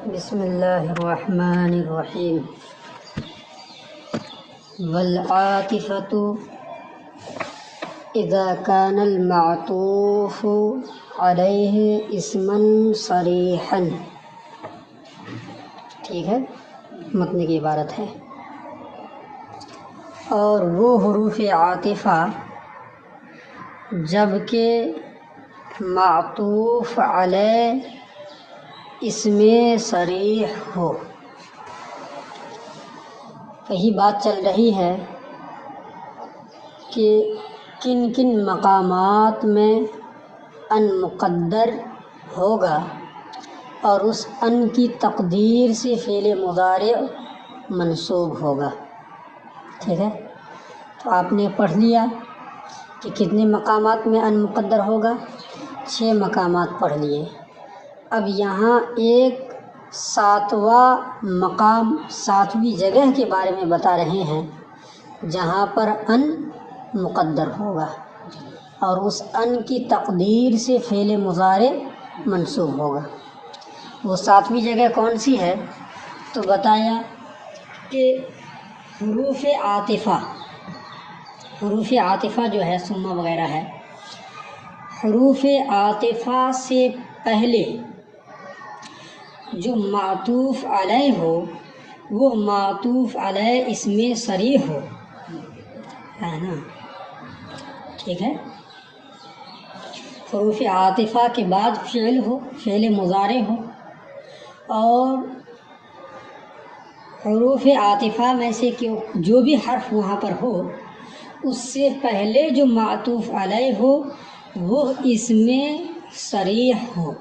بسم اللہ الرحمن الرحیم۔ والعاطفۃ اذا كان المعطوف علیہ اسما صریحا، ٹھیک ہے، متن کی عبارت ہے۔ اور وہ حروف عاطفہ جب کہ معطوف علیہ اسم صریح ہو۔ یہی بات چل رہی ہے کہ کن کن مقامات میں ان مقدر ہوگا اور اس ان کی تقدیر سے فعل مضارع منصوب ہوگا، ٹھیک ہے۔ تو آپ نے پڑھ لیا کہ کتنے مقامات میں ان مقدر ہوگا، 6 مقامات پڑھ لیے۔ اب یہاں ایک 7واں مقام، 7ویں جگہ کے بارے میں بتا رہے ہیں جہاں پر ان مقدر ہوگا اور اس ان کی تقدیر سے فعل مضارع منصوب ہوگا۔ وہ 7ویں جگہ کون سی ہے؟ تو بتایا کہ حروف عاطفہ، حروف عاطفہ جو ہے ثم وغیرہ ہے، حروف عاطفہ سے پہلے جو معطوف علیہ ہو وہ معطوف علیہ اسم صریح ہو، ہے نا، ٹھیک ہے۔ حروف عاطفہ کے بعد فعل ہو، فعل مضارع ہو، اور حروف عاطفہ میں سے جو بھی حرف وہاں پر ہو اس سے پہلے جو معطوف علیہ ہو وہ اسم صریح ہو،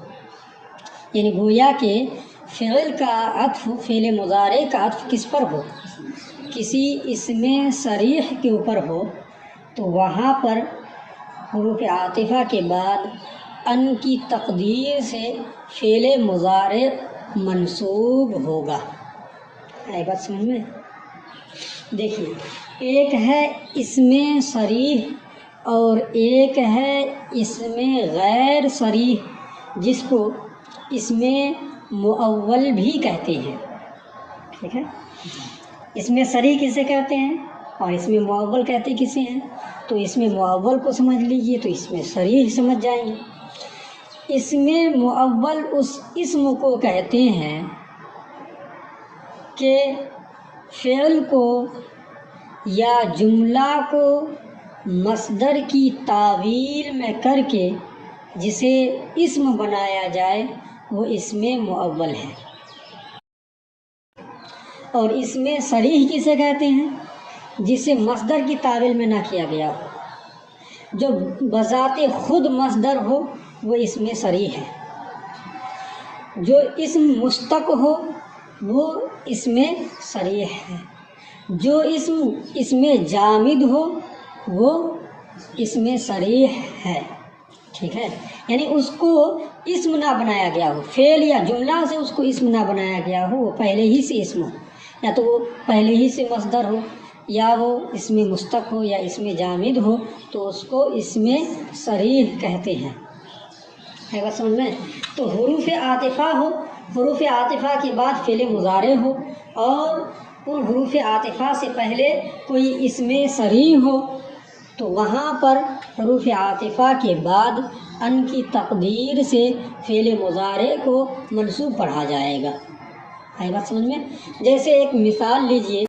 یعنی گویا کہ فعل کا عطف، فعل مضارع کا عطف کس پر ہو؟ کسی اسم صریح کے اوپر ہو، تو وہاں پر حروف عاطفہ کے بعد ان کی تقدیر سے فعل مضارع منصوب ہوگا۔ آئی بات سمجھ میں؟ دیکھیے، ایک ہے اسم صریح اور ایک ہے اسم غیر صریح، جس کو اسم مؤول بھی کہتے ہیں، ٹھیک ہے۔ اسم صریح کسے کہتے ہیں اور اسم مؤول کہتے کسے ہیں؟ تو اسم مؤول کو سمجھ لیجئے تو اسم صریح سمجھ جائیں گے۔ اسم مؤول اس اسم کو کہتے ہیں کہ فعل کو یا جملہ کو مصدر کی تعویل میں کر کے جسے اسم بنایا جائے وہ اسم مؤول ہے۔ اور اسم صریح کسے کہتے ہیں؟ جسے مصدر کی تعویل میں نہ کیا گیا ہو، جو بذات خود مصدر ہو وہ اسم صریح ہے۔ جو اسم مشتق ہو وہ اسم صریح ہے۔ جو اسم جامد ہو وہ اسم صریح ہے، ٹھیک ہے۔ یعنی اس کو اسم نہ بنایا گیا ہو، فعل یا جملہ سے اس کو اسم نہ بنایا گیا ہو، وہ پہلے ہی سے اسم ہو، یا تو وہ پہلے ہی سے مصدر ہو، یا وہ اسم مشتق ہو یا اسم جامد ہو، تو اس کو اسم صریح کہتے ہیں۔ ہے بات سمجھ میں؟ تو حروف عاطفہ ہو، حروف عاطفہ کے بعد فعل مضارع ہو، اور ان حروف عاطفہ سے پہلے کوئی اسم صریح ہو، تو وہاں پر حروف عاطفہ کے بعد ان کی تقدیر سے فعل مضارع کو منصوب پڑھا جائے گا۔ ہے بات سمجھ میں؟ جیسے ایک مثال لیجئے،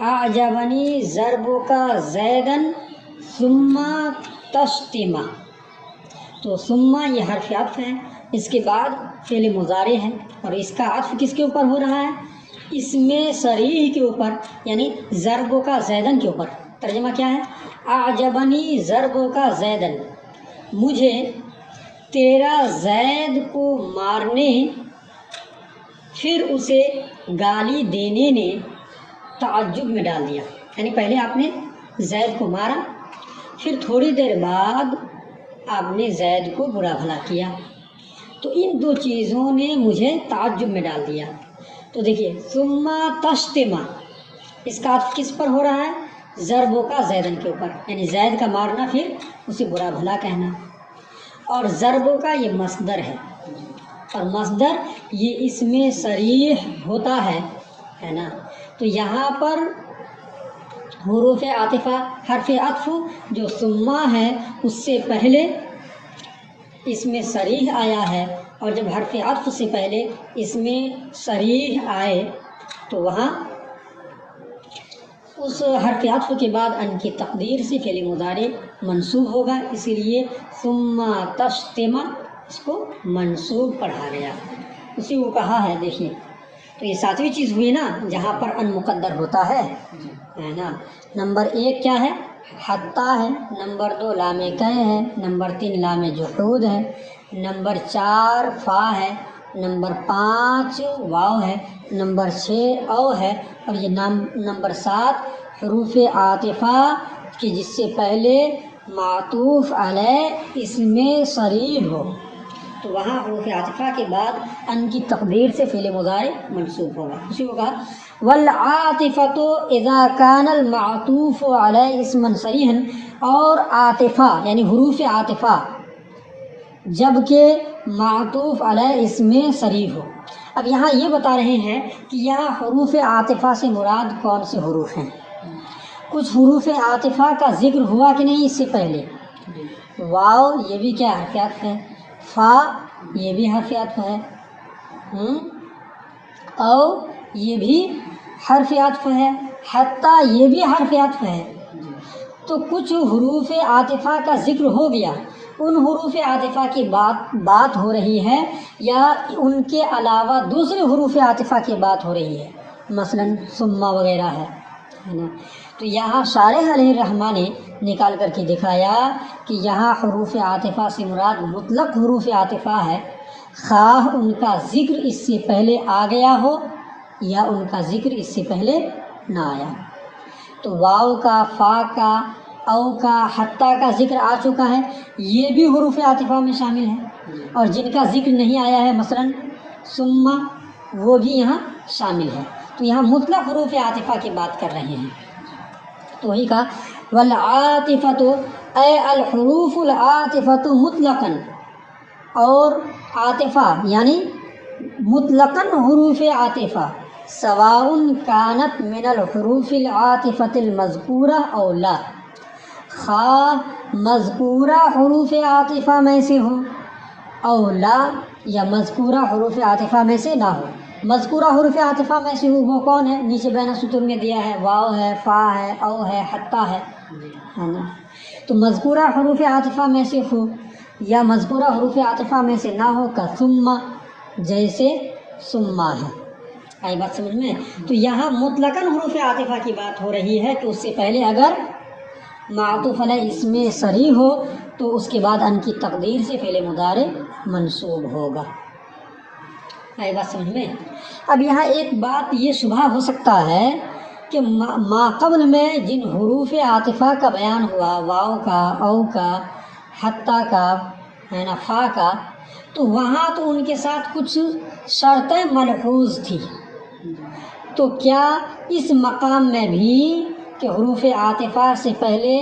اعجبنی ضربک زیدا ثم تشتم، تو ثم یہ حرف عطف ہے، اس کے بعد فعل مضارع ہے، اور اس کا عطف کس کے اوپر ہو رہا ہے؟ اسم صریح کے اوپر، یعنی ضربک زیدا کے اوپر۔ ترجمہ کیا ہے؟ اعجبنی ضربک زیدا، مجھے تیرا زید کو مارنے، پھر اسے گالی دینے نے تعجب میں ڈال دیا۔ یعنی پہلے آپ نے زید کو مارا، پھر تھوڑی دیر بعد آپ نے زید کو برا بھلا کیا، تو ان 2 چیزوں نے مجھے تعجب میں ڈال دیا۔ تو دیکھیے، ثم تشتم، اس کا عطف کس پر ہو رہا ہے؟ ضربک زیدن کے اوپر، یعنی زید کا مارنا پھر اسے برا بھلا کہنا، اور ضربک یہ مصدر ہے، اور مصدر یہ اس میں صریح ہوتا ہے نا. تو یہاں پر حروف عاطفہ حرف عطف جو ثم ہے اس سے پہلے اس میں صریح آیا ہے، اور جب حرف عطف سے پہلے اس میں صریح آئے تو وہاں اس حرف عطف کے بعد ان کی تقدیر سے فعل مضارع منصوب ہوگا، اسی لیے ثم تشتم اس کو منصوب پڑھا گیا، اسی کو کہا ہے. دیکھیے تو یہ ساتویں چیز ہوئی نا جہاں پر ان مقدر ہوتا ہے نا. نمبر 1 کیا ہے؟ حتی ہے. نمبر 2 لام کہ ہے. نمبر 3 لام جحود ہے. نمبر 4 فا ہے. نمبر 5 واو ہے. نمبر 6 او ہے. اور یہ نمبر 7 حروف عاطفہ کہ جس سے پہلے معطوف علیہ اس میں صریح ہو، تو وہاں حروف عاطفہ کے بعد ان کی تقدیر سے فعل مضارع منصوب ہوگا. اسی کو کہا والعاطفۃ اذا کان المعطوف علیہ اسما صریحا، اور عاطفہ یعنی حروف عاطفہ جب کہ معطوف علیہ اس میں صریح ہو. اب یہاں یہ بتا رہے ہیں کہ یہاں حروف عاطفہ سے مراد کون سے حروف ہیں. کچھ حروف عاطفہ کا ذکر ہوا کہ نہیں اس سے پہلے. واو یہ بھی کیا حرف عطف ہے، فا یہ بھی حرف عطف ہے، او یہ بھی حرف عطف ہے، حتی یہ بھی حرف عطف ہے. تو کچھ حروف عاطفہ کا ذکر ہو گیا، ان حروف عاطفہ کی بات ہو رہی ہے یا ان کے علاوہ دوسرے حروف عاطفہ کی بات ہو رہی ہے، مثلا ثم وغیرہ ہے نا. تو یہاں شارح علیہ الرحمٰ نے نکال کر کے دکھایا کہ یہاں حروف عاطفہ سے مراد مطلق حروف عاطفہ ہے، خواہ ان کا ذکر اس سے پہلے آ گیا ہو یا ان کا ذکر اس سے پہلے نہ آیا. تو واو کا، فا کا، او کا، حتی کا ذکر آ چکا ہے، یہ بھی حروف عاطفہ میں شامل ہے. اور جن کا ذکر نہیں آیا ہے مثلا ثم، وہ بھی یہاں شامل ہے. تو یہاں مطلق حروف عاطفہ کی بات کر رہے ہیں. تو وہی کہا والعاطفۃ اے الحروف العاطفۃ مطلقاً، اور عاطفہ یعنی مطلقاً حروف عاطفہ سواء کانت من الحروف العاطفۃ المذکورہ او لا، خواہ مذکورہ حروف عاطفہ میں سے ہو او لا، یا مذکورہ حروف عاطفہ میں سے نہ ہو. مذکورہ حروف عاطفہ میں سے ہو وہ کون ہے؟ نیچے بین سطور میں دیا ہے، واو ہے، فا ہے، او ہے، حتی ہے نا. تو مذکورہ حروف عاطفہ میں سے ہو یا مذکورہ حروف عاطفہ میں سے نہ ہو کا ثم، جیسے ثم ہے. آئی بات سمجھ میں؟ تو یہاں مطلقاً حروف عاطفہ کی بات ہو رہی ہے کہ اس سے پہلے اگر معطوف علیہ اس میں صریح ہو تو اس کے بعد ان کی تقدیر سے فعل مضارع منصوب ہوگا. آئی بات سمجھ میں؟ اب یہاں ایک بات یہ شبہ ہو سکتا ہے کہ ما قبل میں جن حروف عاطفہ کا بیان ہوا، واو کا، او کا، حتی کا ہے نا، فا کا، تو وہاں تو ان کے ساتھ کچھ شرطیں ملحوظ تھی. تو کیا اس مقام میں بھی کہ حروف عاطفہ سے پہلے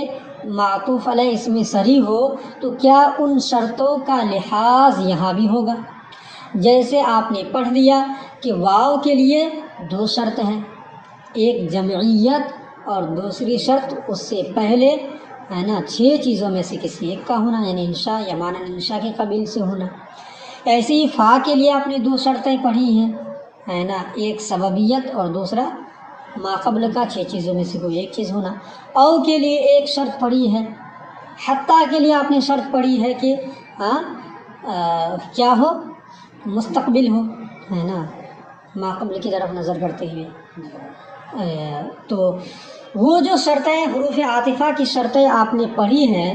معطوف علیہ اس میں صریح ہو تو کیا ان شرطوں کا لحاظ یہاں بھی ہوگا؟ جیسے آپ نے پڑھ دیا کہ واو کے لیے 2 شرط ہیں، ایک جمعیت اور دوسری شرط اس سے پہلے ہے نا 6 چیزوں میں سے کسی ایک کا ہونا، یعنی انشاء یا مانع انشاء کے قبیل سے ہونا. ایسے ہی فا کے لیے آپ نے 2 شرطیں پڑھی ہیں ہے نا، ایک سببیت اور دوسرا ما قبل کا 6 چیزوں میں سے کوئی ایک چیز ہونا. او کے لیے ایک شرط پڑھی ہے. حتی کے لیے آپ نے شرط پڑھی ہے کہ کیا ہو؟ مستقبل ہو ہے نا، ما قبل کی طرف نظر کرتے ہوئے. تو وہ جو شرطیں حروف عاطفہ کی شرطیں آپ نے پڑھی ہیں،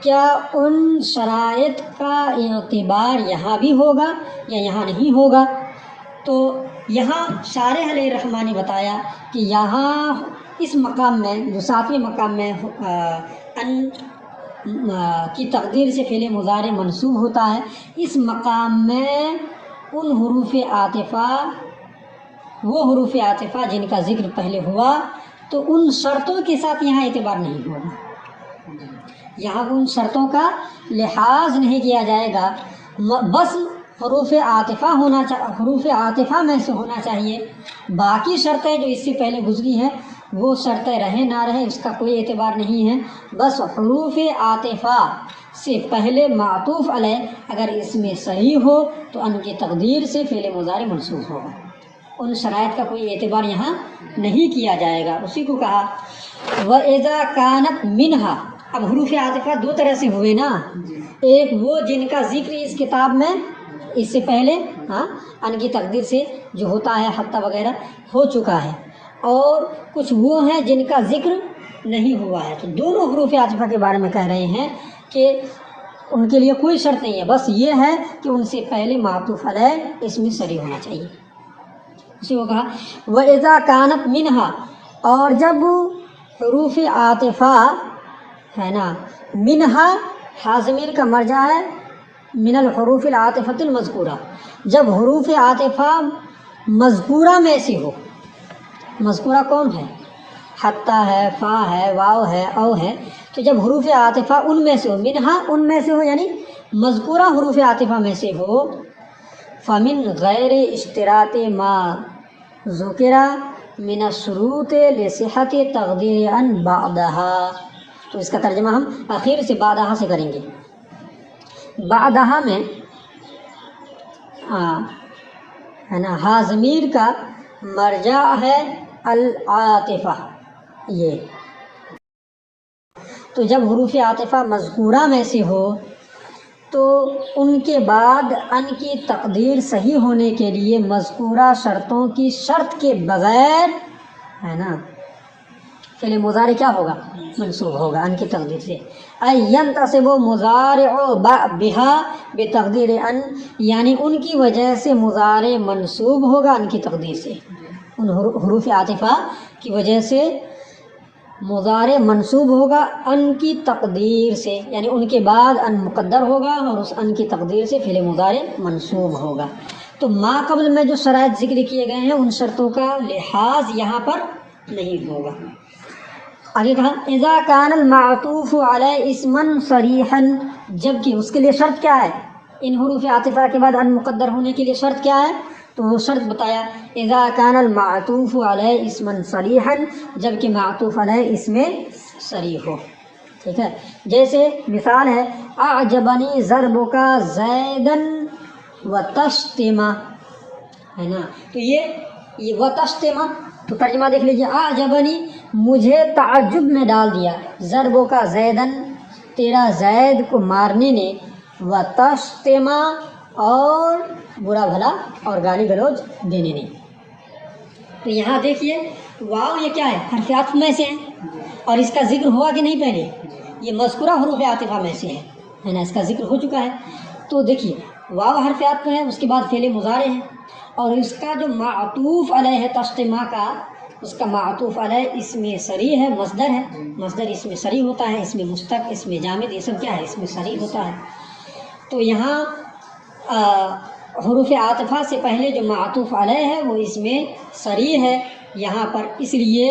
کیا ان شرائط کا اعتبار یہاں بھی ہوگا یا یہاں نہیں ہوگا؟ تو یہاں شارح علیہ الرحمٰ نے بتایا کہ یہاں اس مقام میں جو 7ویں مقام میں ان کی تقدیر سے فعل مضارع منصوب ہوتا ہے، اس مقام میں ان حروف عاطفہ، وہ حروف عاطفہ جن کا ذکر پہلے ہوا تو ان شرطوں کے ساتھ یہاں اعتبار نہیں ہوگا، یہاں ان شرطوں کا لحاظ نہیں کیا جائے گا. بس حروف عاطفہ میں سے ہونا چاہیے. باقی شرطیں جو اس سے پہلے گزری ہیں وہ شرطیں رہیں نہ رہیں اس کا کوئی اعتبار نہیں ہے. بس حروف عاطفہ سے پہلے معطوف علیہ اگر اس میں صحیح ہو تو ان کی تقدیر سے فعل مضارع منصوب ہوگا. ان شرائط کا کوئی اعتبار یہاں نہیں کیا جائے گا. اسی کو کہا وَإِذَا كَانَتْ مِنْهَا. اب حروف عاطفہ دو طرح سے ہوئے نا. ایک وہ جن کا ذکر اس کتاب میں اس سے پہلے ان کی تقدیر سے جو ہوتا ہے حتیٰ وغیرہ ہو چکا ہے، اور کچھ وہ ہیں جن کا ذکر نہیں ہوا ہے. تو دونوں حروف عاطفہ کے بارے میں کہہ رہے ہیں کہ ان کے لیے کوئی شرط نہیں ہے، بس یہ ہے کہ ان سے پہلے معطوف علیہ اس میں صریح ہونا چاہیے. اسی کو کہا وَإِذَا كَانَتْ مِنْهَا. اور جب حروف عاطفہ ہے نا، منہا حاضمیر کا مرجع ہے من الحروف العاطفۃ المذکورہ. جب حروف عاطفہ مذکورہ میں سے ہو، مذکورہ کون ہے؟ حتیٰ ہے، فا ہے، واو ہے، او ہے. تو جب حروف عاطفہ ان میں سے ہو، منہا ان میں سے ہو یعنی مذکورہ حروف عاطفہ میں سے ہو، فمن غیر اشتراط ما ذکر من الشروط لصحت تقدیر ان بعدها. تو اس کا ترجمہ ہم آخر سے بعدہا سے کریں گے. بعدہا میں ہے نا ہا ضمیر کا مرجع ہے العاطفہ. یہ تو جب حروف عاطفہ مذکورہ میں سے ہو تو ان کے بعد ان کی تقدیر صحیح ہونے کے لیے مذکورہ شرطوں کی شرط کے بغیر ہے نا فعل مضارع کیا ہوگا؟ منصوب ہوگا ان کی تقدیر سے. ينتصب مضارع بہا بتقدیر ان، یعنی ان کی وجہ سے مضارع منصوب ہوگا ان کی تقدیر سے. ان حروف عاطفہ کی وجہ سے مضارع منصوب ہوگا ان کی تقدیر سے، یعنی ان کے بعد ان مقدر ہوگا اور اس ان کی تقدیر سے فعل مضارع منصوب ہوگا. تو ما قبل میں جو شرائط ذکر کیے گئے ہیں ان شرطوں کا لحاظ یہاں پر نہیں ہوگا. آگے کہا اذا کان المعطوف علی اسما صریحا. جبکہ اس کے لیے شرط کیا ہے؟ ان حروف عاطفہ کے بعد ان مقدر ہونے کے لیے شرط کیا ہے؟ تو وہ شرط بتایا اذا کان المعطوف علی اسما صریحا، جبکہ معطوف علی اس میں صریح ہو. ٹھیک ہے، جیسے مثال ہے اعجبنی ضربک زیدا وتشتما، ہے نا. تو یہ وتشتما تو ترجمہ دیکھ لیجیے. اعجبنی مجھے تعجب میں ڈال دیا، ضربک زیدن تیرا زید کو مارنے نے، وتشتما اور برا بھلا اور گالی گلوچ دینے نے. تو یہاں دیکھیے واو یہ کیا ہے؟ حرف عطف میں سے ہے اور اس کا ذکر ہوا کہ نہیں پہلے؟ یہ مذکورہ حروف عاطفہ میں سے ہے نا، اس کا ذکر ہو چکا ہے. تو دیکھیے واو حرف عطف ہے، اس کے بعد فعل مضارع ہے، اور اس کا جو معطوف علیہ ہے تشتما کا، اس کا معطوف علیہ اس میں صریح ہے، مصدر ہے. مصدر اس میں صریح ہوتا ہے، اس میں مشتق، اس میں جامد، یہ سب کیا ہے؟ اس میں صریح ہوتا ہے. تو یہاں حروف عاطفہ سے پہلے جو معطوف علیہ ہے وہ اس میں صریح ہے یہاں پر، اس لیے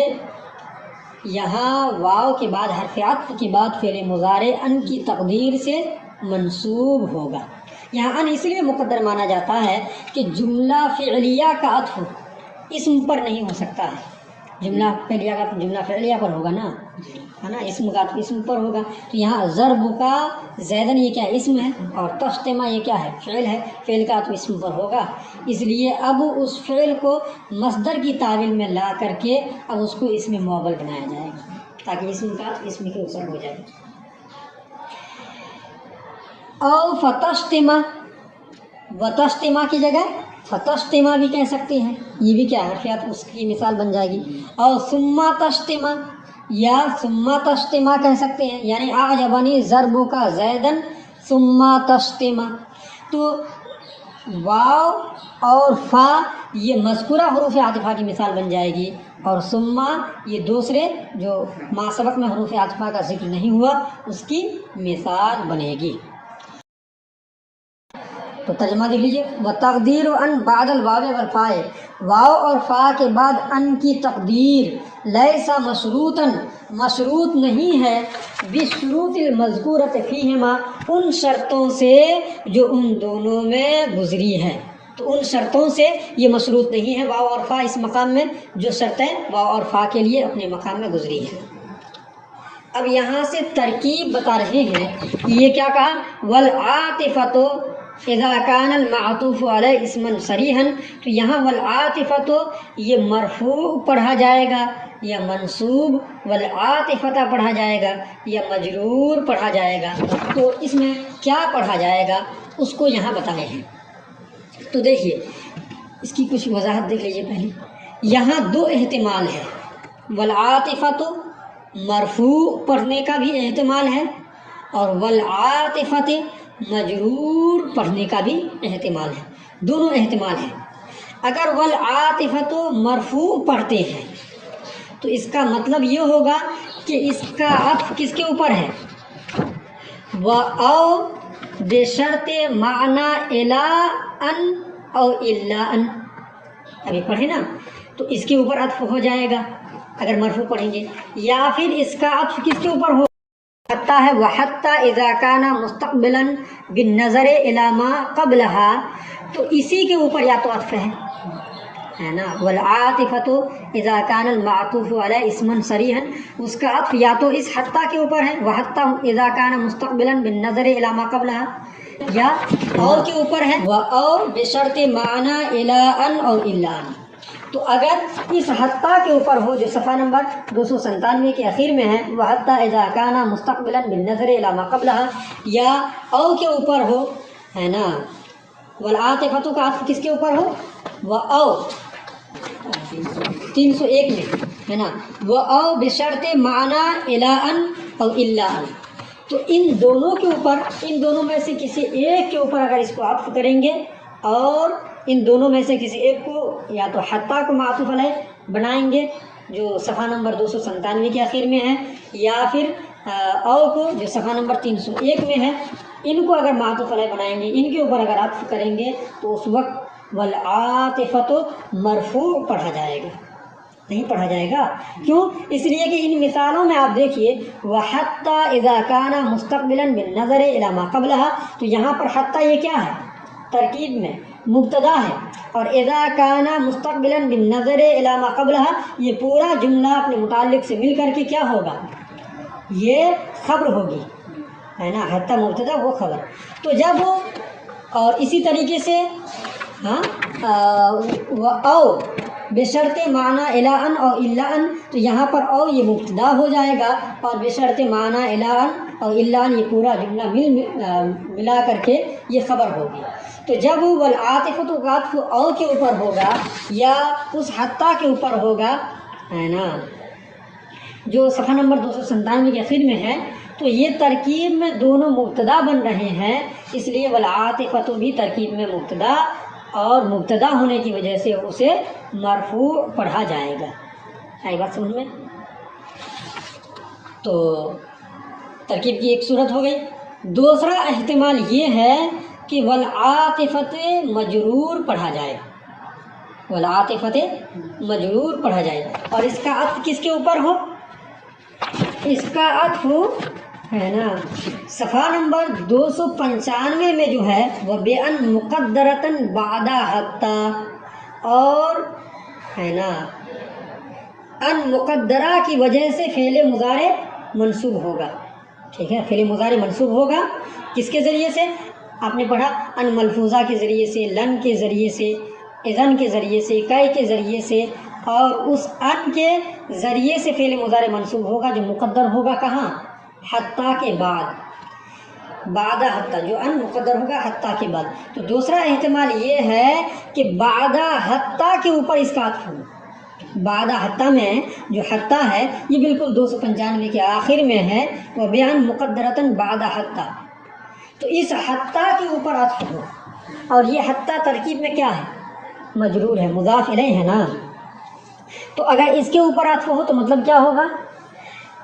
یہاں واو کے بعد حرف عطف کے بعد فعل مضارع ان کی تقدیر سے منصوب ہوگا. یہاں ان اس لیے مقدر مانا جاتا ہے کہ جملہ فعلیہ کا عطف اسم پر نہیں ہو سکتا ہے. جملہ فعلیہ کا جملہ فعلیہ پر ہوگا نا، ہے نا، اسم کا عطف اسم پر ہوگا. تو یہاں ضرب کا زیدن یہ کیا ہے؟ اسم ہے، اور تشتما یہ کیا ہے؟ فعل ہے. فعل کا عطف اسم پر ہوگا، اس لیے اب اس فعل کو مصدر کی تعویل میں لا کر کے اب اس کو اسم معول بنایا جائے گا تاکہ اسم کا عطف اسم کے اوپر ہو جائے. او فتشتما، وتشتما کی جگہ فتشتما بھی کہہ سکتے ہیں، یہ بھی کیا ہے؟ حرف عطف، اس کی مثال بن جائے گی. اور ثم تشتما یا ثم تشتما کہہ سکتے ہیں، یعنی اعجبنی ضربک زیدن ثم تشتما. تو واو اور فا یہ مذکورہ حروف عاطفہ کی مثال بن جائے گی، اور ثم یہ دوسرے جو ما سبق میں حروف عاطفہ کا ذکر نہیں ہوا اس کی مثال بنے گی. تو ترجمہ دیکھ لیجیے، وتقدیر ان بعد الواو والفاء، واو اور فا کے بعد ان کی تقدیر لیسا مشروطاً مشروط نہیں ہے، بالشروط المذکورۃ فیہما ان شرطوں سے جو ان دونوں میں گزری ہے، تو ان شرطوں سے یہ مشروط نہیں ہے واو اور فا اس مقام میں، جو شرطیں واو اور فا کے لیے اپنے مقام میں گزری ہیں۔ اب یہاں سے ترکیب بتا رہے ہیں کہ یہ کیا کہا، والعاطفۃ اذا کان المعطوف علیہ اسما صریحا، تو یہاں والعاطفۃ یہ مرفوع پڑھا جائے گا یا منصوب، والعاطفۃ پڑھا جائے گا یا مجرور پڑھا جائے گا، تو اس میں کیا پڑھا جائے گا اس کو یہاں بتائے ہیں۔ تو دیکھیے اس کی کچھ وضاحت دیکھ لیجیے پہلے، یہاں دو احتمال ہے، والعاطفۃ مرفوع پڑھنے کا بھی احتمال ہے اور والعاطفۃ مجرور پڑھنے کا بھی احتمال ہے، دونوں احتمال ہیں۔ اگر والعاطفۃ مرفوع پڑھتے ہیں تو اس کا مطلب یہ ہوگا کہ اس کا عطف کس کے اوپر ہے، او بشرط معنی الا ان او الا ان، ابھی پڑھے نا، تو اس کے اوپر عطف ہو جائے گا اگر مرفوع پڑھیں گے، یا پھر اس کا عطف کس کے اوپر ہو حتی ہے، وحتی اذا کان مستقبلا بالنظر الی ما قبلہا، تو اسی کے اوپر یا تو عطف ہے نا، والعاطفۃ اذا کان المعطوف علی اسما صریحا، اس کا عطف یا تو اس حتی کے اوپر ہے، وحتی اذا کان مستقبلا بالنظر الی ما قبلہا، یا اور کے اوپر ہے، اور بشرط معنی الی ان اور الا ان۔ تو اگر اس حتی کے اوپر ہو جو صفحہ نمبر 297 کے اخیر میں ہے، وحتی اذا کان مستقبلا بالنظر الی ما قبلہا، یا او کے اوپر ہو ہے نا، والعاطفۃ کا عطف کس کے اوپر ہو، و او 301 میں ہے نا، و او بشرط معنی الی ان اور الا ان، تو ان دونوں کے اوپر، ان دونوں میں سے کسی ایک کے اوپر اگر اس کو عطف کریں گے اور ان دونوں میں سے کسی ایک کو یا تو حتی کو معطوف علیہ بنائیں گے جو صفحہ نمبر 297 کے آخر میں ہے، یا پھر او کو جو صفحہ نمبر 301 میں ہے، ان کو اگر معطوف علیہ بنائیں گے، ان کے اوپر اگر عطف کریں گے تو اس وقت والعاطفۃ مرفوع پڑھا جائے گا، نہیں پڑھا جائے گا، کیوں؟ اس لیے کہ ان مثالوں میں آپ دیکھیے، وحتی اذا کان مستقبلا بالنظر الی ما قبلہا، تو یہاں پر حتی یہ کیا ہے، ترکیب میں مبتدا ہے، اور اذا کان مستقبلا بالنظر الی ما قبلہا یہ پورا جملہ اپنے متعلق سے مل کر کے کیا ہوگا، یہ خبر ہوگی، ہے نا، حتی مبتدا وہ خبر، تو جب اور اسی طریقے سے او بشرط معنی الی ان اور الا ان، تو یہاں پر او یہ مبتدا ہو جائے گا اور بشرط معنی الی ان اور الا ان یہ پورا جملہ ملا کر کے یہ خبر ہوگی۔ تو جب والعاطفۃ کا عطف او کے اوپر ہوگا یا اس حتی کے اوپر ہوگا، ہے نا، جو صفحہ نمبر 297 کے آخر میں ہے، تو یہ ترکیب میں دونوں مبتدا بن رہے ہیں، اس لیے والعاطفۃ بھی ترکیب میں مبتدا، اور مبتدا ہونے کی وجہ سے اسے مرفوع پڑھا جائے گا۔ آئی بات سمجھ میں؟ تو ترکیب کی ایک صورت ہو گئی۔ دوسرا احتمال یہ ہے کہ والعاطفۃ مجرور پڑھا جائے، والعاطفۃ مجرور پڑھا جائے، اور اس کا عطف کس کے اوپر ہو، اس کا عطف ہے نا صفحہ نمبر 295 میں جو ہے وہ بِأَن مُقَدَّرَةً بعد حتی، اور ہے نا ان مقدرہ کی وجہ سے فعل مضارع منصوب ہوگا، ٹھیک ہے، فعل مضارع منصوب ہوگا کس کے ذریعے سے، آپ نے پڑھا ان ملفوظہ کے ذریعے سے، لن کے ذریعے سے، اذن کے ذریعے سے، کئی کے ذریعے سے، اور اس ان کے ذریعے سے فعل مضارع منصوب ہوگا جو مقدر ہوگا کہاں، حتی کے بعد، بعد حتی، جو ان مقدر ہوگا حتی کے بعد۔ تو دوسرا احتمال یہ ہے کہ بعد حتی کے اوپر اس کا عطف ہو، بعد حتی میں جو حتی ہے یہ بالکل 295 کے آخر میں ہے، وہ بیان مقدرتاً بعد حتی، تو اس حتی کے اوپر عطف ہو، اور یہ حتی ترکیب میں کیا ہے، مجرور ہے، مضاف الیہ ہے نا، تو اگر اس کے اوپر عطف ہو تو مطلب کیا ہوگا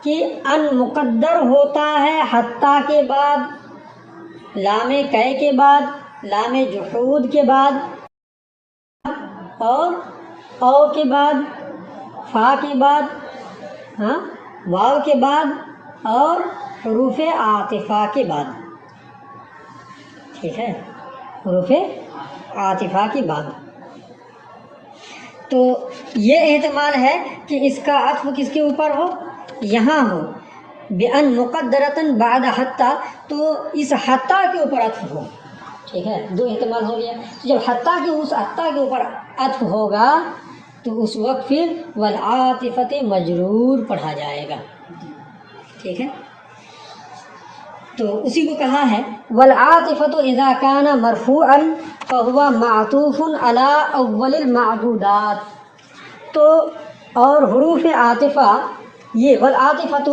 کہ ان مقدر ہوتا ہے حتی کے بعد، لام کئے کے بعد، لام جحود کے بعد اور او کے بعد فا کے بعد واو کے بعد اور حروف عاطفہ کے بعد، ٹھیک ہے، حروف عاطفہ کے بعد۔ تو یہ احتمال ہے کہ اس کا عطف کس کے اوپر ہو، یہاں ہو، بِأَن مُقَدَّرَةً بَعْدَ حَتَّى، تو اس حتیٰ کے اوپر عطف ہو، ٹھیک ہے، دو احتمال ہو گیا۔ جب حتیٰ کے اس حتیٰ کے اوپر عطف ہوگا تو اس وقت پھر والعاطفۃ مجرور پڑھا جائے گا، ٹھیک ہے۔ تو اسی کو کہا ہے والعاطفۃ اذا کان مرفوعا فهو معطوف على اول المعدودات۔ تو اور حروف عاطفہ یہ والعاطفۃ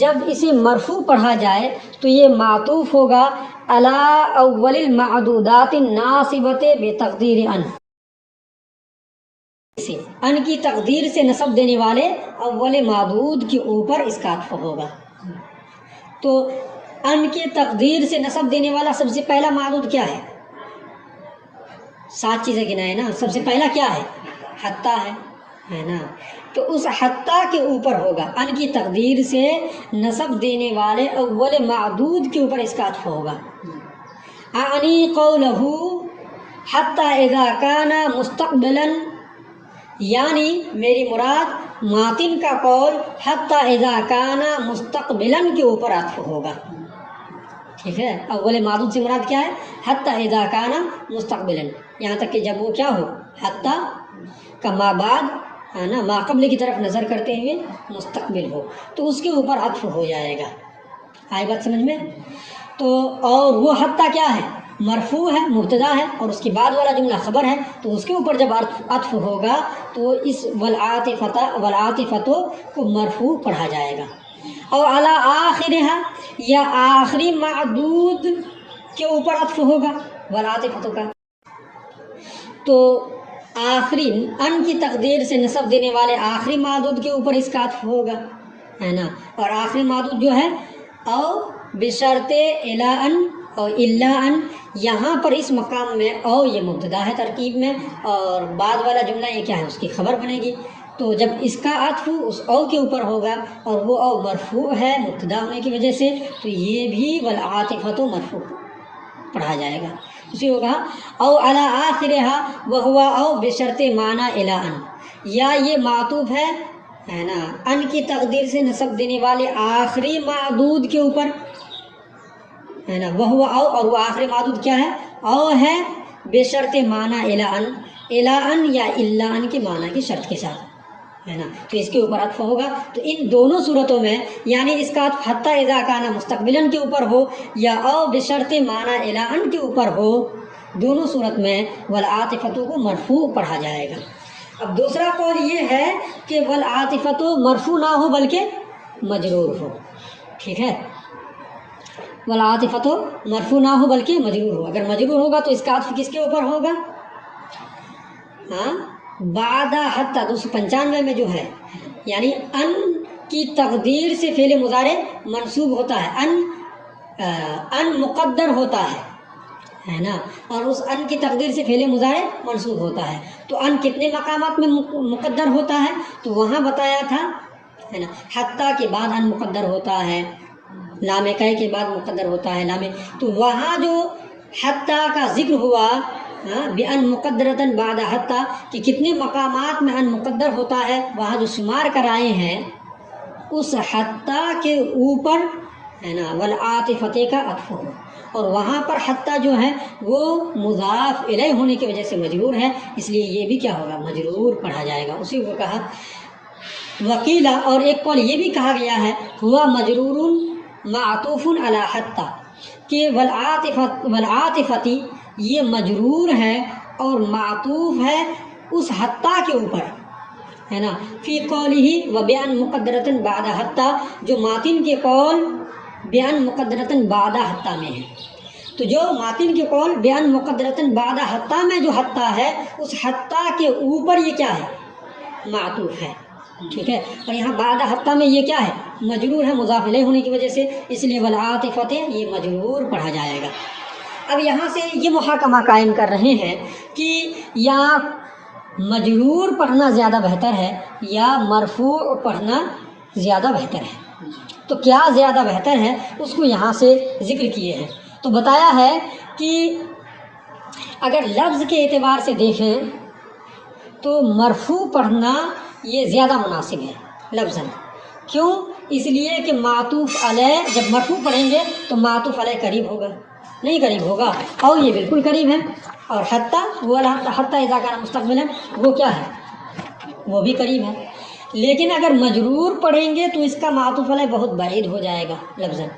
جب اسے مرفوع پڑھا جائے تو یہ معطوف ہوگا على اول المعدودات الناصبۃ بتقدیر ان، ان کی تقدیر سے نصب دینے والے اول معدود کے اوپر اس کا عطف ہوگا۔ تو ان کے تقدیر سے نصب دینے والا سب سے پہلا معدود کیا ہے؟ 7 چیزیں گنائے نا، سب سے پہلا کیا ہے؟ حتیٰ ہے نا، تو اس حتیٰ کے اوپر ہوگا، ان کی تقدیر سے نصب دینے والے اول معدود کے اوپر اس کا عطف ہوگا۔ اعنی قولہ حتیٰ اذا کان مستقبلا، یعنی میری مراد ماتن کا قول حتیٰ اذا کان مستقبلا کے اوپر عطف ہوگا، ٹھیک ہے۔ اول معدود سے مراد کیا ہے؟ حتیٰ اذا کان مستقبلا، یہاں تک کہ جب وہ کیا ہو، حتیٰ کا ما بعد ہے نا، ما قبل کی طرف نظر کرتے ہوئے مستقبل ہو تو اس کے اوپر عطف ہو جائے گا۔ آئی بات سمجھ میں؟ تو اور وہ حتیٰ کیا ہے؟ مرفوع ہے، مبتدا ہے، اور اس کے بعد والا جملہ خبر ہے، تو اس کے اوپر جب عطف ہوگا تو اس والعاطفۃ کو مرفوع پڑھا جائے گا۔ اور علی آخرہا، یا آخری معدود کے اوپر عطف ہوگا والعاطفۃ کا، تو آخری ان کی تقدیر سے نصب دینے والے آخری معدود کے اوپر اس کا عطف ہوگا، ہے نا۔ اور آخری معدود جو ہے او بشرط الا ان اور الا ان، یہاں پر اس مقام میں او یہ مبتدا ہے ترکیب میں، اور بعد والا جملہ یہ کیا ہے، اس کی خبر بنے گی۔ تو جب اس کا عطف اس او کے اوپر ہوگا اور وہ او مرفوع ہے مبتدا ہونے کی وجہ سے، تو یہ بھی والعاطفۃ مرفوع پڑھا جائے گا۔ اسی کو کہا او علی آخرہا وہو او بشرط معنی الی ان، یا یہ معطوف ہے نا ان کی تقدیر سے نصب دینے والے آخری معدود کے اوپر، ہے نا، وہ او، اور وہ آخری معدود کیا ہے؟ او ہے بشرط معنی الی ان یا الا ان کے معنی کی شرط کے ساتھ، ہے نا، تو اس کے اوپر عطف ہوگا۔ تو ان دونوں صورتوں میں یعنی اس کا عطف حتیٰ اذا کان مستقبلا کے اوپر ہو یا او بشرط معنی الی ان کے اوپر ہو، دونوں صورت میں والعاطفۃ کو مرفوع پڑھا جائے گا۔ اب دوسرا قول یہ ہے کہ والعاطفۃ مرفوع نہ ہو بلکہ مجرور ہو، ٹھیک ہے، والعاطفۃ مرفوع نہ ہو بلکہ مجرور ہو۔ اگر مجرور ہوگا تو اس کا عطف کس کے اوپر ہوگا؟ بعد حتیٰ 295 میں جو ہے، یعنی ان کی تقدیر سے فعل مضارع منصوب ہوتا ہے، ان مقدر ہوتا ہے نا، اور اس ان کی تقدیر سے فعل مضارع منصوب ہوتا ہے۔ تو ان کتنے مقامات میں مقدر ہوتا ہے؟ تو وہاں بتایا تھا، ہے نا، حتیٰ کے بعد ان مقدر ہوتا ہے، لام کئی کے بعد مقدر ہوتا ہے لام، تو وہاں جو حتیٰ کا ذکر ہوا بِأَن مُقَدَّرَةً بَعْدَ حتیٰ کہ کتنے مقامات میں ان مقدر ہوتا ہے، وہاں جو شمار کرائے ہیں اس حتیٰ کے اوپر، ہے نا، والعاطفۃ کا عطف ہو، اور وہاں پر حتیٰ جو ہے وہ مضاف الیہ ہونے کی وجہ سے مجرور ہے، اس لیے یہ بھی کیا ہوگا، مجرور پڑھا جائے گا۔ اسی کو کہا وکیلا، اور ایک قول یہ بھی کہا گیا ہے ہوا مجرور معطوف علی حتیٰ، کہ والعاطفۃ یہ مجرور ہے اور معطوف ہے اس حتیٰ کے اوپر، ہے نا، فی قولہ وبأن مقدرۃ بعد حتیٰ، جو ماتن کے قول بأن مقدرۃ بعد حتیٰ میں ہے۔ تو جو ماتن کے قول بأن مقدرۃ بعد حتیٰ میں جو حتیٰ ہے، اس حتیٰ کے اوپر یہ کیا ہے، معطوف ہے، ٹھیک ہے، اور یہاں بعد حتیٰ میں یہ کیا ہے، مجرور ہے مضاف الیہ ہونے کی وجہ سے، اس لیے والعاطفۃ یہ مجرور پڑھا جائے گا۔ اب یہاں سے یہ محاکمہ قائم کر رہے ہیں کہ یا مجرور پڑھنا زیادہ بہتر ہے یا مرفوع پڑھنا زیادہ بہتر ہے. تو کیا زیادہ بہتر ہے اس کو یہاں سے ذکر کیے ہیں. تو بتایا ہے کہ اگر لفظ کے اعتبار سے دیکھیں تو مرفوع پڑھنا یہ زیادہ مناسب ہے لفظاً. کیوں؟ اس لیے کہ معطوف علیہ جب مرفوع پڑھیں گے تو معطوف علیہ قریب ہوگا، نہیں قریب ہوگا، اور یہ بالکل قریب ہے. اور حتیٰ وہ حتیٰ اذا کان مستقبلا وہ کیا ہے، وہ بھی قریب ہے. لیکن اگر مجرور پڑھیں گے تو اس کا معطوف علیہ بہت بعید ہو جائے گا لفظاً.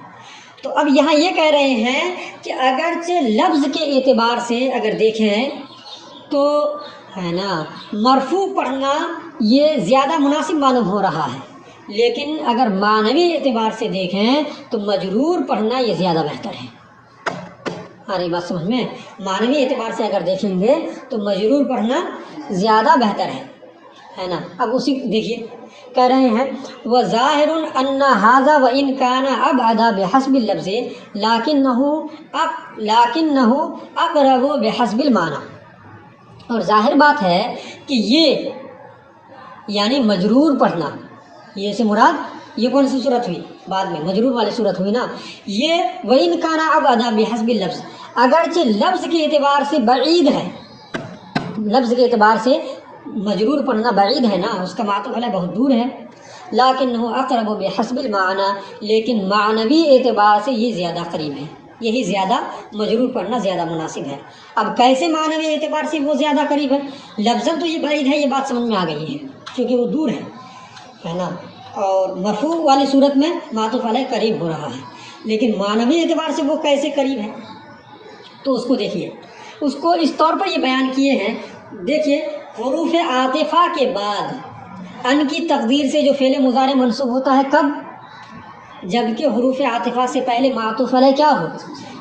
تو اب یہاں یہ کہہ رہے ہیں کہ اگرچہ لفظ کے اعتبار سے اگر دیکھیں تو ہے نا مرفوع پڑھنا یہ زیادہ مناسب معلوم ہو رہا ہے، لیکن اگر معنوی اعتبار سے دیکھیں تو مجرور پڑھنا یہ زیادہ بہتر ہے. ہماری بات سمجھ میں؟ معنوی اعتبار سے اگر دیکھیں گے تو مجرور پڑھنا زیادہ بہتر ہے نا. اب اسی دیکھیے کہہ رہے ہیں وظاہر ان ھذا وان کان ابعد بحسب اللفظ لکنہ اقرب بحسب المعنی. اور ظاہر بات ہے کہ یہ یعنی مجرور پڑھنا، یہ سے مراد یہ کون سی صورت ہوئی؟ بعد میں مجرور والی صورت ہوئی نا. یہ وَإِنْ كَانَ أَبْعَدَ بِحَسْبِ اللَّفْظِ اگرچہ لفظ کے اعتبار سے بعید ہے، لفظ کے اعتبار سے مجرور پڑھنا بعید ہے نا، اس کا معطوف علیہ بہت دور ہے. لَكِنَّهُ أَقْرَبُ بِحَسْبِ الْمَعْنَى لیکن معنوی اعتبار سے یہ زیادہ قریب ہے، یہی زیادہ مجرور پڑھنا زیادہ مناسب ہے. اب کیسے معنوی اعتبار سے وہ زیادہ قریب ہے؟ لفظاً تو یہ بعید ہے، یہ بات سمجھ میں آ گئی ہے کیونکہ وہ دور ہے نا. اور مرفوع والی صورت میں معطوف علیہ قریب ہو رہا ہے، لیکن معنوی اعتبار سے وہ کیسے قریب ہے؟ تو اس کو دیکھیے، اس کو اس طور پر یہ بیان کیے ہیں. دیکھیے حروف عاطفہ کے بعد ان کی تقدیر سے جو فعل مضارع منصوب ہوتا ہے کب؟ جبکہ حروف عاطفہ سے پہلے معطوف علیہ کیا ہو،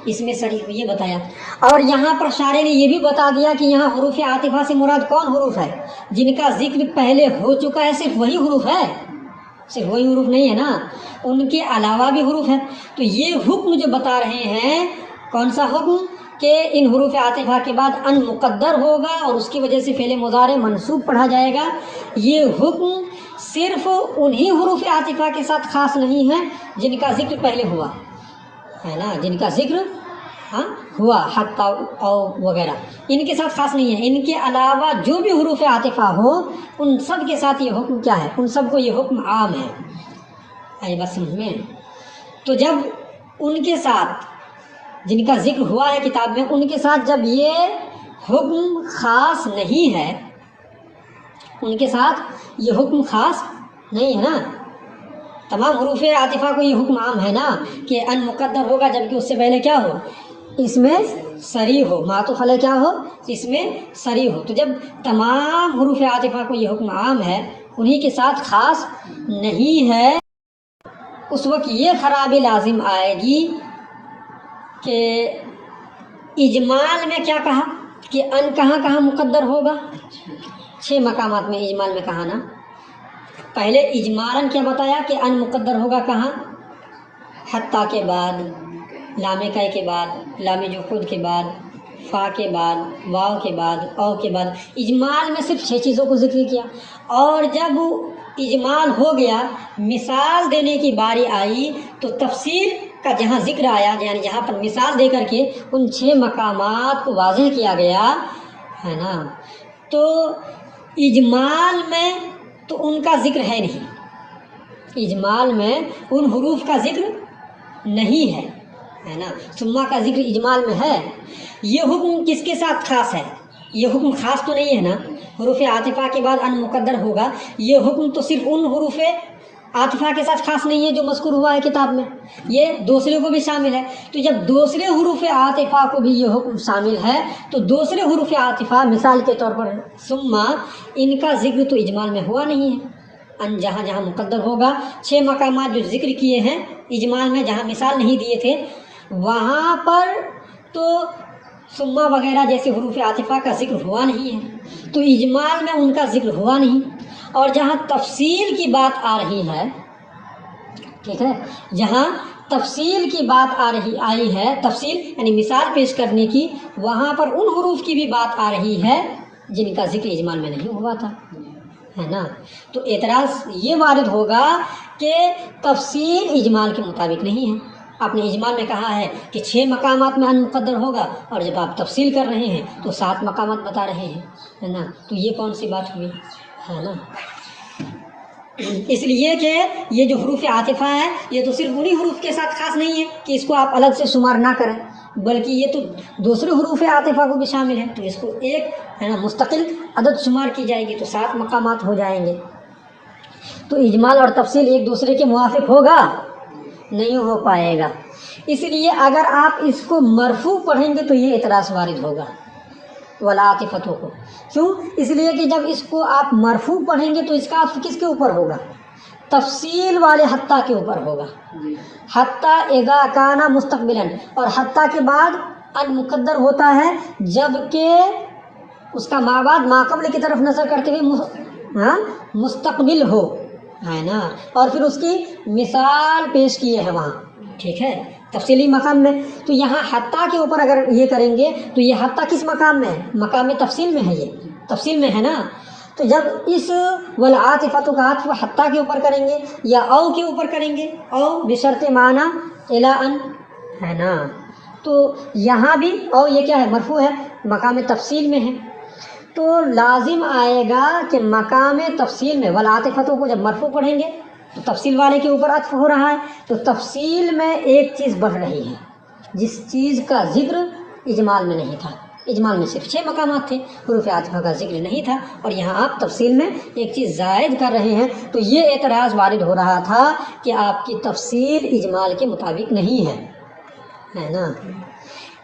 اس میں صریح یہ بتایا. اور یہاں پر شارح نے یہ بھی بتا دیا کہ یہاں حروف عاطفہ سے مراد کون حروف ہے؟ جن کا ذکر پہلے ہو چکا ہے، صرف وہی حروف ہے، صرف وہی حروف نہیں ہے نا، ان کے علاوہ بھی حروف ہیں. تو یہ حکم جو بتا رہے ہیں کون سا حکم؟ کہ ان حروف عاطفہ کے بعد ان مقدر ہوگا اور اس کی وجہ سے فعل مضارع منصوب پڑھا جائے گا. یہ حکم صرف انہی حروف عاطفہ کے ساتھ خاص نہیں ہے جن کا ذکر پہلے ہوا ہے نا، جن کا ذکر ہوا حتیٰ اور وغیرہ، ان کے ساتھ خاص نہیں ہے. ان کے علاوہ جو بھی حروف عاطفہ ہو ان سب کے ساتھ یہ حکم کیا ہے؟ ان سب کو یہ حکم عام ہے. آئی بات سمجھ میں؟ تو جب ان کے ساتھ جن کا ذکر ہوا ہے کتاب میں، ان کے ساتھ جب یہ حکم خاص نہیں ہے، ان کے ساتھ یہ حکم خاص نہیں ہے نا، تمام حروف عاطفہ کو یہ حکم عام ہے نا کہ ان مقدر ہوگا جبکہ اس سے پہلے کیا ہو، اس میں صریح ہو، معطوف علیہ کیا ہو، اس میں صریح ہو. تو جب تمام حروف عاطفہ کو یہ حکم عام ہے، انہی کے ساتھ خاص نہیں ہے، اس وقت یہ خرابی لازم آئے گی کہ اجمال میں کیا کہا کہ ان کہاں کہاں مقدر ہوگا؟ 6 مقامات میں اجمال میں کہا نا. پہلے اجمالاً کیا بتایا کہ ان مقدر ہوگا کہاں؟ حتیٰ کے بعد، لام کئی کے بعد، لام جو خود کے بعد، فا کے بعد، واو کے بعد، او کے بعد. اجمال میں صرف 6 چیزوں کو ذکر کیا. اور جب اجمال ہو گیا، مثال دینے کی باری آئی تو تفصیل کا جہاں ذکر آیا، یعنی جہاں پر مثال دے کر کے ان 6 مقامات کو واضح کیا گیا ہے نا، تو اجمال میں تو ان کا ذکر ہے نہیں، اجمال میں ان حروف کا ذکر نہیں ہے نا. ثم کا ذکر اجمال میں ہے. یہ حکم کس کے ساتھ خاص ہے؟ یہ حکم خاص تو نہیں ہے نا، حروف عاطفہ کے بعد ان مقدر ہوگا، یہ حکم تو صرف ان حروف عاطفہ کے ساتھ خاص نہیں ہے جو مذکور ہوا ہے کتاب میں، یہ دوسرے کو بھی شامل ہے. تو جب دوسرے حروف عاطفہ کو بھی یہ حکم شامل ہے تو دوسرے حروف عاطفہ مثال کے طور پر ثم، ان کا ذکر تو اجمال میں ہوا نہیں ہے. ان جہاں جہاں مقدر ہوگا، 6 مقامات جو ذکر کیے ہیں اجمال میں جہاں مثال نہیں دیے تھے، وہاں پر تو ثم وغیرہ جیسے حروف عاطفہ کا ذکر ہوا نہیں ہے، تو اجمال میں ان کا ذکر ہوا نہیں. اور جہاں تفصیل کی بات آ رہی ہے، ٹھیک ہے، جہاں تفصیل کی بات آئی ہے، تفصیل یعنی مثال پیش کرنے کی، وہاں پر ان حروف کی بھی بات آ رہی ہے جن کا ذکر اجمال میں نہیں ہوا تھا، ہے نا۔ تو اعتراض یہ وارد ہوگا کہ تفصیل اجمال کے مطابق نہیں ہے۔ آپ نے اجمال میں کہا ہے کہ 6 مقامات میں ان مقدر ہوگا، اور جب آپ تفصیل کر رہے ہیں تو 7 مقامات بتا رہے ہیں، ہے نا۔ تو یہ کون سی بات ہوئی، ہے نا۔ اس لیے کہ یہ جو حروف عاطفہ ہے یہ تو صرف انہی حروف کے ساتھ خاص نہیں ہے کہ اس کو آپ الگ سے شمار نہ کریں، بلکہ یہ تو دوسرے حروف عاطفہ کو بھی شامل ہے، تو اس کو ایک ہے نا مستقل عدد شمار کی جائے گی تو 7 مقامات ہو جائیں گے۔ تو اجمال اور تفصیل ایک دوسرے کے موافق ہوگا نہیں ہو پائے گا۔ اس لیے اگر آپ اس کو مرفوع پڑھیں گے تو یہ اعتراض وارد ہوگا والعاطفتوں کو، کیوں؟ اس لیے کہ جب اس کو آپ مرفوع پڑھیں گے تو اس کا عطف کس کے اوپر ہوگا؟ تفصیل والے حتیٰ کے اوپر ہوگا، حتیٰ اذا کان مستقبلا، اور حتیٰ کے بعد ان مقدر ہوتا ہے جبکہ اس کا ما بعد ما قبل کی طرف نظر کرتے ہوئے مستقبل ہو، ہے نا، اور پھر اس کی مثال پیش کیے ہے وہاں، ٹھیک ہے، تفصیلی مقام میں۔ تو یہاں حتیٰ کے اوپر اگر یہ کریں گے تو یہ حتیٰ کس مقام میں ہے؟ مقام تفصیل میں ہے، یہ تفصیل میں ہے نا۔ تو جب اس والعاطفۃ کا عطف حتیٰ کے اوپر کریں گے یا او کے اوپر کریں گے، او بشرط معنی الی ان، ہے نا، تو یہاں بھی او یہ کیا ہے؟ مرفوع ہے، مقام تفصیل میں ہے، تو لازم آئے گا کہ مقام تفصیل میں والعاطفتوں کو جب مرفوع پڑھیں گے تو تفصیل والے کے اوپر عطف ہو رہا ہے، تو تفصیل میں ایک چیز بڑھ رہی ہے جس چیز کا ذکر اجمال میں نہیں تھا۔ اجمال میں صرف 6 مقامات تھے، حروف عاطفہ کا ذکر نہیں تھا، اور یہاں آپ تفصیل میں ایک چیز زائد کر رہے ہیں، تو یہ اعتراض وارد ہو رہا تھا کہ آپ کی تفصیل اجمال کے مطابق نہیں ہے، ہے نا۔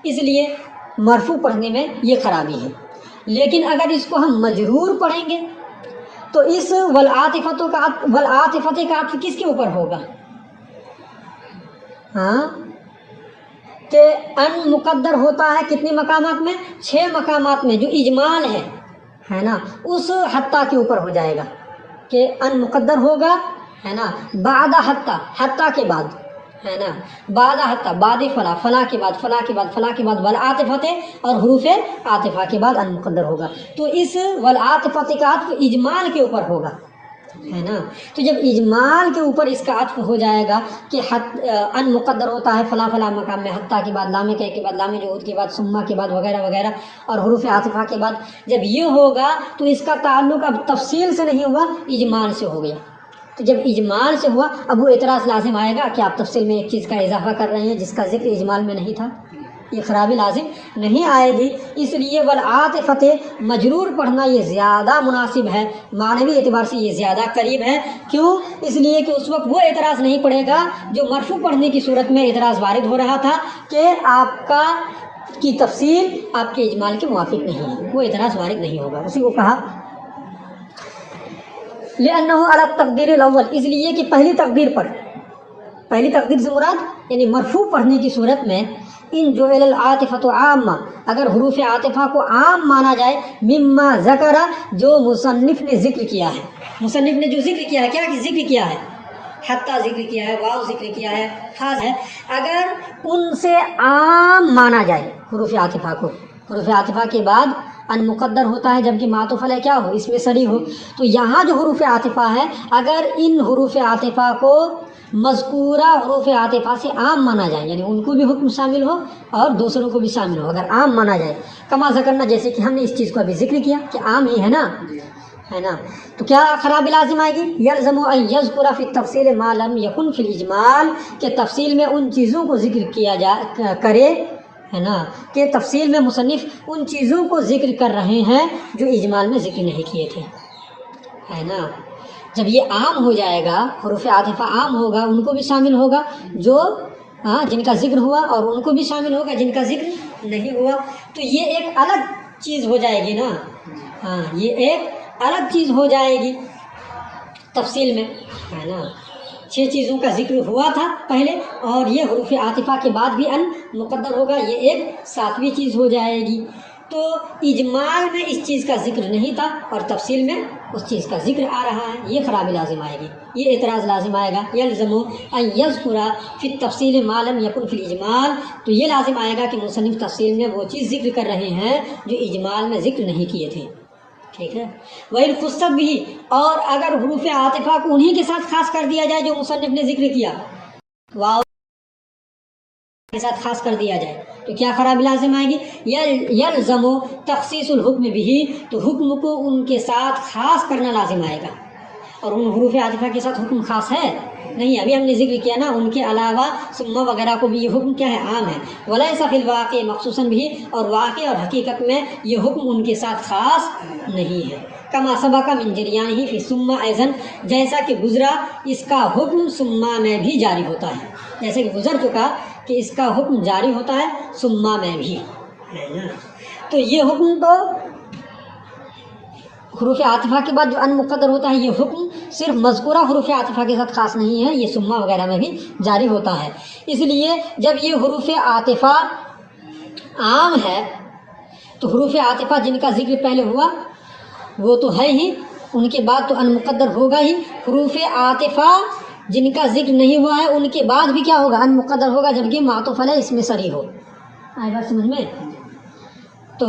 اس لیے مرفوع پڑھنے میں یہ خرابی ہے۔ لیکن اگر اس کو ہم مجرور پڑھیں گے تو اس والعاطفۃ کا عطف کس کے اوپر ہوگا؟ ہاں، کہ ان مقدر ہوتا ہے کتنے مقامات میں؟ 6 مقامات میں، جو اجمال ہے نا، اس حتیٰ کے اوپر ہو جائے گا کہ ان مقدر ہوگا، ہے نا، بعد حتیٰ کے بعد، ہے نا، بعد حتیٰ، بعد فلاں، فلاں کے بعد، فلاں کے بعد، فلاں کے بعد والعاطفۃ، اور حروف عاطفہ کے بعد ان مقدر ہوگا، تو اس والعاطفۃ کا عطف اجمال کے اوپر ہوگا، ہے نا۔ تو جب اجمال کے اوپر اس کا عطف ہو جائے گا کہ ان مقدر ہوتا ہے فلاں فلاں مقام میں، حتیٰ کے بعد، لام کے بعد، لام جہود کے بعد، ثم کے بعد، وغیرہ وغیرہ، اور حروف عاطفہ کے بعد، جب یہ ہوگا تو اس کا تعلق اب تفصیل سے نہیں ہوا، اجمال سے ہو گیا۔ تو جب اجمال سے ہوا، اب وہ اعتراض لازم آئے گا کہ آپ تفصیل میں ایک چیز کا اضافہ کر رہے ہیں جس کا ذکر اجمال میں نہیں تھا، یہ خرابی لازم نہیں آئے گی۔ اس لیے والعاطفۃ مجرور پڑھنا یہ زیادہ مناسب ہے، معنوی اعتبار سے یہ زیادہ قریب ہے، کیوں؟ اس لیے کہ اس وقت وہ اعتراض نہیں پڑے گا جو مرفوع پڑھنے کی صورت میں اعتراض وارد ہو رہا تھا کہ آپ کی تفصیل آپ کے اجمال کے موافق نہیں ہے، وہ اعتراض وارد نہیں ہوگا۔ اسی کو کہا لأنه على التقدیر الاول، اس لیے کہ پہلی تقدیر پر، پہلی تقدیر سے مراد یعنی مرفوع پڑھنے کی صورت میں ان جعل العاطفۃ عامہ، اگر حروف عاطفہ کو عام مانا جائے، مما ذکر، جو مصنف نے ذکر کیا ہے، مصنف نے جو ذکر کیا ہے، کیا ذکر کیا ہے؟ حتیٰ ذکر کیا ہے، واو ذکر کیا ہے، خاص ہے، اگر ان سے عام مانا جائے حروف عاطفہ کو، حروف عاطفہ کے بعد ان مقدر ہوتا ہے جبکہ معطوف علیہ کیا ہو؟ اس میں صریح ہو، تو یہاں جو حروف عاطفہ ہے اگر ان حروف عاطفہ کو مذکورہ حروف عاطفہ سے عام مانا جائے، یعنی ان کو بھی حکم شامل ہو اور دوسروں کو بھی شامل ہو، اگر عام مانا جائے، کما ذکرنا، جیسے کہ ہم نے اس چیز کو ابھی ذکر کیا کہ عام ہی ہے نا، ہے نا، تو کیا خرابی لازم آئے گی؟ یلزم ان یذکر فی التفصیل ما لم یکن فی الاجمال، کہ تفصیل میں ان چیزوں کو ذکر کیا کرے، ہے نا، کہ تفصیل میں مصنف ان چیزوں کو ذکر کر رہے ہیں جو اجمال میں ذکر نہیں کیے تھے، ہے نا۔ جب یہ عام ہو جائے گا، حروف عاطفہ عام ہوگا، ان کو بھی شامل ہوگا جو جن کا ذکر ہوا، اور ان کو بھی شامل ہوگا جن کا ذکر نہیں ہوا، تو یہ ایک الگ چیز ہو جائے گی نا، ہاں، یہ ایک الگ چیز ہو جائے گی تفصیل میں، ہے نا۔ 6 چیزوں کا ذکر ہوا تھا پہلے، اور یہ حروف عاطفہ کے بعد بھی ان مقدر ہوگا، یہ ایک 7ویں چیز ہو جائے گی۔ تو اجمال میں اس چیز کا ذکر نہیں تھا اور تفصیل میں اس چیز کا ذکر آ رہا ہے، یہ خرابی لازم آئے گی، یہ اعتراض لازم آئے گا۔ یلزم ان یذکر فی التفصیل ما لم یکن فی الاجمال، تو یہ لازم آئے گا کہ مصنف تفصیل میں وہ چیز ذکر کر رہے ہیں جو اجمال میں ذکر نہیں کیے تھے، ٹھیک ہے۔ وَإِنْ خُصَّتْ بِهِ، اور اگر حروف عاطفہ کو انہی کے ساتھ خاص کر دیا جائے جو مصنف نے ذکر کیا، واو کے ساتھ خاص کر دیا جائے تو کیا خرابی لازم آئے گی؟ یلزم تخصیص الحکم بھی، تو حکم کو ان کے ساتھ خاص کرنا لازم آئے گا، اور ان حروف عاطفہ کے ساتھ حکم خاص ہے نہیں، ابھی ہم نے ذکر کیا نا، ان کے علاوہ ثم وغیرہ کو بھی یہ حکم کیا ہے؟ عام ہے۔ ولیس فی الواقع مخصوصا بھی، اور واقع اور حقیقت میں یہ حکم ان کے ساتھ خاص نہیں ہے۔ کما سبق من جریانہ فی ثم ایضا، جیسا کہ گزرا اس کا حکم ثم میں بھی جاری ہوتا ہے، جیسے کہ گزر چکا کہ اس کا حکم جاری ہوتا ہے ثم میں بھی، ہے نا۔ تو یہ حکم تو حروف عاطفہ کے بعد جو ان مقدر ہوتا ہے، یہ حکم صرف مذکورہ حروف عاطفہ کے ساتھ خاص نہیں ہے، یہ ثم وغیرہ میں بھی جاری ہوتا ہے۔ اس لیے جب یہ حروف عاطفہ عام ہے تو حروف عاطفہ جن کا ذکر پہلے ہوا وہ تو ہے ہی، ان کے بعد تو ان مقدر ہوگا ہی۔ حروف عاطفہ جن کا ذکر نہیں ہوا ہے ان کے بعد بھی کیا ہوگا؟ ان مقدر ہوگا، جبکہ معطوف علیہ اس میں صریح ہو۔ آئی بات سمجھ میں؟ تو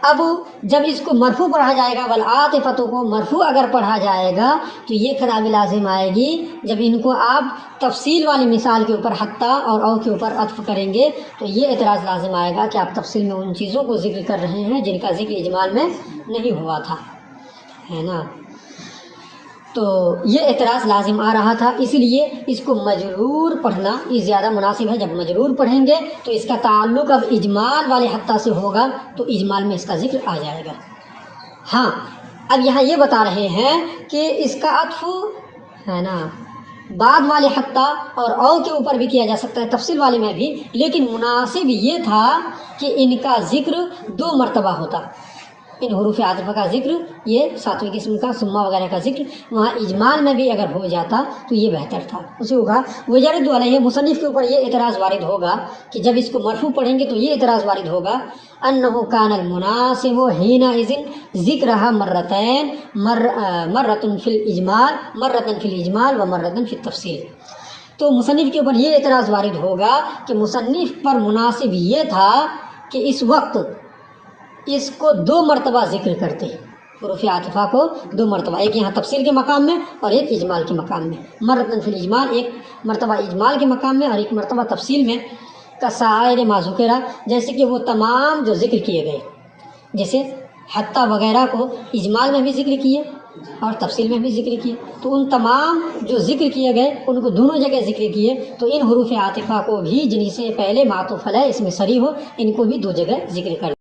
اب جب اس کو مرفوع پڑھا جائے گا، والعاطفۃ کو مرفوع اگر پڑھا جائے گا تو یہ خرابی لازم آئے گی جب ان کو آپ تفصیل والی مثال کے اوپر حتیٰ اور او کے اوپر عطف کریں گے، تو یہ اعتراض لازم آئے گا کہ آپ تفصیل میں ان چیزوں کو ذکر کر رہے ہیں جن کا ذکر اجمال میں نہیں ہوا تھا، ہے نا۔ تو یہ اعتراض لازم آ رہا تھا، اس لیے اس کو مجرور پڑھنا یہ زیادہ مناسب ہے۔ جب مجرور پڑھیں گے تو اس کا تعلق اب اجمال والے حتیٰ سے ہوگا، تو اجمال میں اس کا ذکر آ جائے گا۔ ہاں، اب یہاں یہ بتا رہے ہیں کہ اس کا عطف ہے نا بعد والے حتیٰ اور او کے اوپر بھی کیا جا سکتا ہے، تفصیل والے میں بھی، لیکن مناسب یہ تھا کہ ان کا ذکر 2 مرتبہ ہوتا، ان حروف عاطفہ کا ذکر، یہ 7ویں قسم کا ثم وغیرہ کا ذکر وہاں اجمال میں بھی اگر ہو جاتا تو یہ بہتر تھا۔ اسے ہوگا وجرد علیہ، مصنف کے اوپر یہ اعتراض وارد ہوگا کہ جب اس کو مرفوع پڑھیں گے تو یہ اعتراض وارد ہوگا انہ کان المناسب حینئذ ذکرھا مرتین، مرۃ فی الاجمال و مرۃ فی التفصیل۔ تو مصنف کے اوپر یہ اعتراض وارد ہوگا کہ مصنف پر مناسب یہ تھا کہ اس وقت اس کو 2 مرتبہ ذکر کرتے ہیں، حروف عاطفہ کو 2 مرتبہ، ایک یہاں تفصیل کے مقام میں اور ایک اجمال کے مقام میں، مرۃ فی الاجمال، ایک مرتبہ اجمال کے مقام میں اور ایک مرتبہ تفصیل میں، کا سائر ما ذکر، جیسے کہ وہ تمام جو ذکر کیے گئے، جیسے حتیٰ وغیرہ کو اجمال میں بھی ذکر کیے اور تفصیل میں بھی ذکر کیے، تو ان تمام جو ذکر کیے گئے ان کو دونوں جگہ ذکر کیے، تو ان حروف عاطفہ کو بھی جن سے پہلے معطوف علیہ اس میں صریح ہو، ان کو بھی 2 جگہ ذکر کر